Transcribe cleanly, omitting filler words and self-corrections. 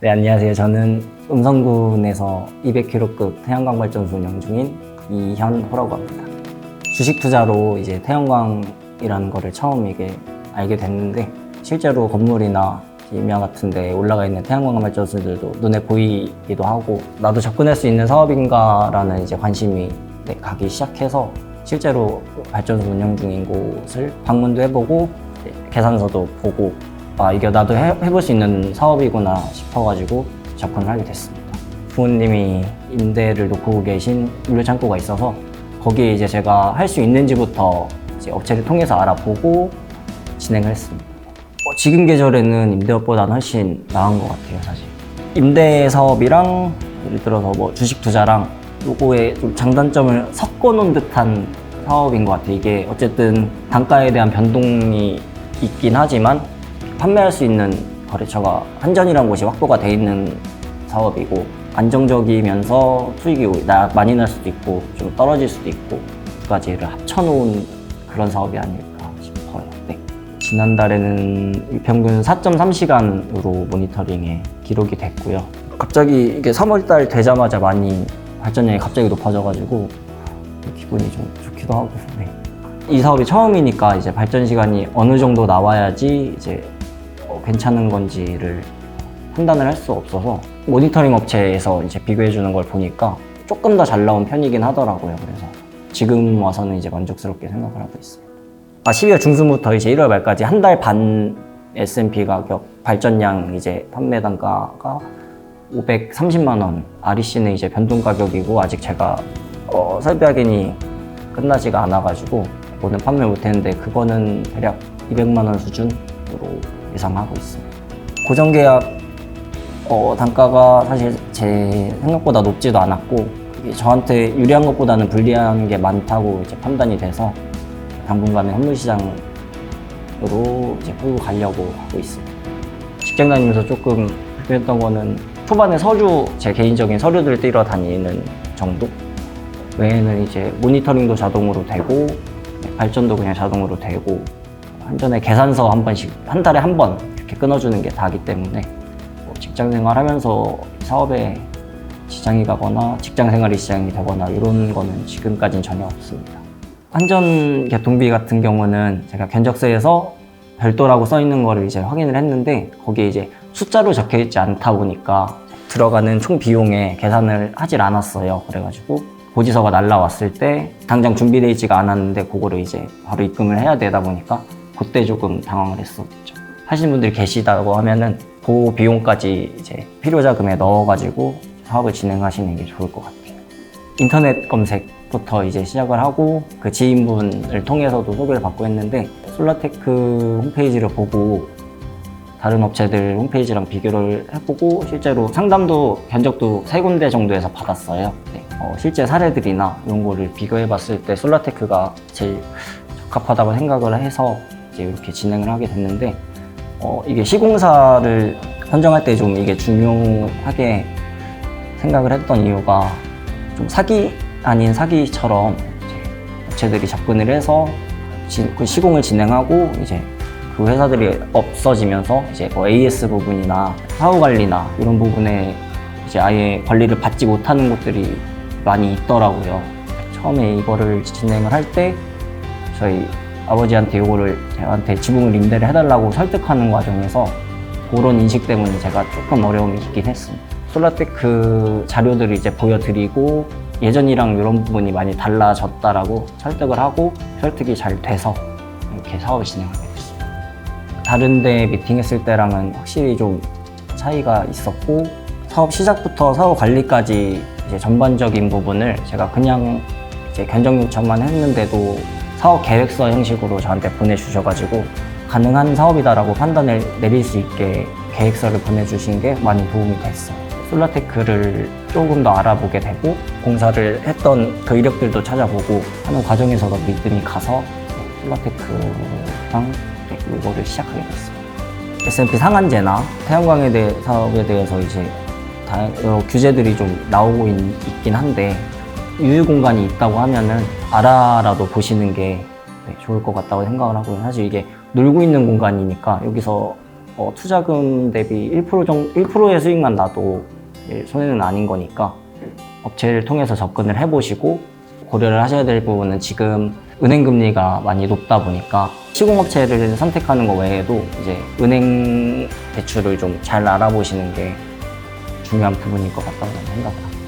네, 안녕하세요. 저는 음성군에서 200kg급 태양광 발전소 운영 중인 이현호라고 합니다. 주식 투자로 이제 태양광이라는 거를 처음 알게 됐는데, 실제로 건물이나 임야 같은 데 올라가 있는 태양광 발전소들도 눈에 보이기도 하고, 나도 접근할 수 있는 사업인가라는 이제 관심이 가기 시작해서 실제로 발전소 운영 중인 곳을 방문도 해보고 계산서도 보고, 이게 나도 해볼 수 있는 사업이구나 싶어가지고 접근을 하게 됐습니다. 부모님이 임대를 놓고 계신 물류창고가 있어서 거기에 이제 제가 할 수 있는지부터 이제 업체를 통해서 알아보고 진행을 했습니다. 지금 계절에는 임대업보다는 훨씬 나은 것 같아요, 사실. 임대 사업이랑 예를 들어서 뭐 주식 투자랑 요거에 좀 장단점을 섞어놓은 듯한 사업인 것 같아요. 이게 어쨌든 단가에 대한 변동이 있긴 하지만 판매할 수 있는 거래처가 한전이라는 곳이 확보가 돼 있는 사업이고, 안정적이면서 수익이 많이 날 수도 있고 좀 떨어질 수도 있고, 두 가지를 합쳐놓은 그런 사업이 아닐까 싶어요. 네. 지난달에는 평균 4.3시간으로 모니터링에 기록이 됐고요. 갑자기 이게 3월달 되자마자 많이 발전량이 갑자기 높아져가지고 기분이 좀 좋기도 하고. 네. 이 사업이 처음이니까 이제 발전 시간이 어느 정도 나와야지 이제 괜찮은 건지를 판단을 할 수 없어서 모니터링 업체에서 이제 비교해 주는 걸 보니까 조금 더 잘 나온 편이긴 하더라고요. 그래서 지금 와서는 이제 만족스럽게 생각을 하고 있습니다. 12월 중순부터 이제 1월 말까지 한 달 반 S&P 가격 발전량 이제 판매 단가가 530만 원, REC는 이제 변동 가격이고, 아직 제가 설비 확인이 끝나지가 않아가지고 오늘 판매 못했는데, 그거는 대략 200만 원 수준으로 예상하고 있습니다. 고정계약 단가가 사실 제 생각보다 높지도 않았고, 이게 저한테 유리한 것보다는 불리한 게 많다고 이제 판단이 돼서 당분간은 현물시장으로 이제 끌고 가려고 하고 있습니다. 직장 다니면서 조금 불편했던 거는 초반에 제 개인적인 서류들 띄러 다니는 정도? 외에는 이제 모니터링도 자동으로 되고, 발전도 그냥 자동으로 되고, 한전에 계산서 한 달에 한 번 이렇게 끊어주는 게 다기 때문에 직장 생활하면서 사업에 지장이 가거나 직장 생활이 지장이 되거나 이런 거는 지금까지는 전혀 없습니다. 한전 개통비 같은 경우는 제가 견적서에서 별도라고 써 있는 거를 이제 확인을 했는데, 거기에 이제 숫자로 적혀 있지 않다 보니까 들어가는 총 비용에 계산을 하질 않았어요. 그래가지고 고지서가 날라왔을 때 당장 준비되어 있지가 않았는데 그거를 이제 바로 입금을 해야 되다 보니까 그때 조금 당황을 했었죠. 하시는 분들이 계시다고 하면은 그 비용까지 이제 필요 자금에 넣어가지고 사업을 진행하시는 게 좋을 것 같아요. 인터넷 검색부터 이제 시작을 하고, 그 지인분을 통해서도 소개를 받고 했는데, 솔라테크 홈페이지를 보고 다른 업체들 홈페이지랑 비교를 해보고 실제로 상담도 견적도 3군데 정도에서 받았어요. 네. 실제 사례들이나 이런 거를 비교해봤을 때 솔라테크가 제일 적합하다고 생각을 해서 이제 이렇게 진행을 하게 됐는데, 이게 시공사를 선정할 때 좀 이게 중요하게 생각을 했던 이유가, 좀 사기 아닌 사기처럼 업체들이 접근을 해서 그 시공을 진행하고 이제 그 회사들이 없어지면서 이제 뭐 AS 부분이나 사후 관리나 이런 부분에 이제 아예 관리를 받지 못하는 곳들이 많이 있더라고요. 처음에 이거를 진행을 할 때 저희 아버지한테 이거를 저한테 지붕을 임대를 해달라고 설득하는 과정에서 그런 인식 때문에 제가 조금 어려움이 있긴 했습니다. 솔라테크 자료들을 이제 보여드리고 예전이랑 이런 부분이 많이 달라졌다라고 설득을 하고, 설득이 잘 돼서 이렇게 사업을 진행하게 됐습니다. 다른 데 미팅했을 때랑은 확실히 좀 차이가 있었고, 사업 시작부터 사업 관리까지 이제 전반적인 부분을 제가 그냥 이제 견적 요청만 했는데도 사업 계획서 형식으로 저한테 보내주셔가지고 가능한 사업이다라고 판단을 내릴 수 있게 계획서를 보내주신 게 많이 도움이 됐어요. 솔라테크를 조금 더 알아보게 되고, 공사를 했던 그 이력들도 찾아보고 하는 과정에서도 믿음이 가서 솔라테크랑 이거를 시작하게 됐습니다. S&P 상한제나 태양광에 대해 사업에 대해서 이제 여러 규제들이 좀 나오고 있긴 한데, 유휴 공간이 있다고 하면은 알아라도 보시는 게 좋을 것 같다고 생각을 하고요. 사실 이게 놀고 있는 공간이니까 여기서 투자금 대비 1%의 수익만 나도 손해는 아닌 거니까 업체를 통해서 접근을 해보시고 고려를 하셔야 될 부분은 지금 은행 금리가 많이 높다 보니까 시공업체를 선택하는 것 외에도 이제 은행 대출을 좀 잘 알아보시는 게 중요한 부분일 것 같다고 저는 생각을 합니다.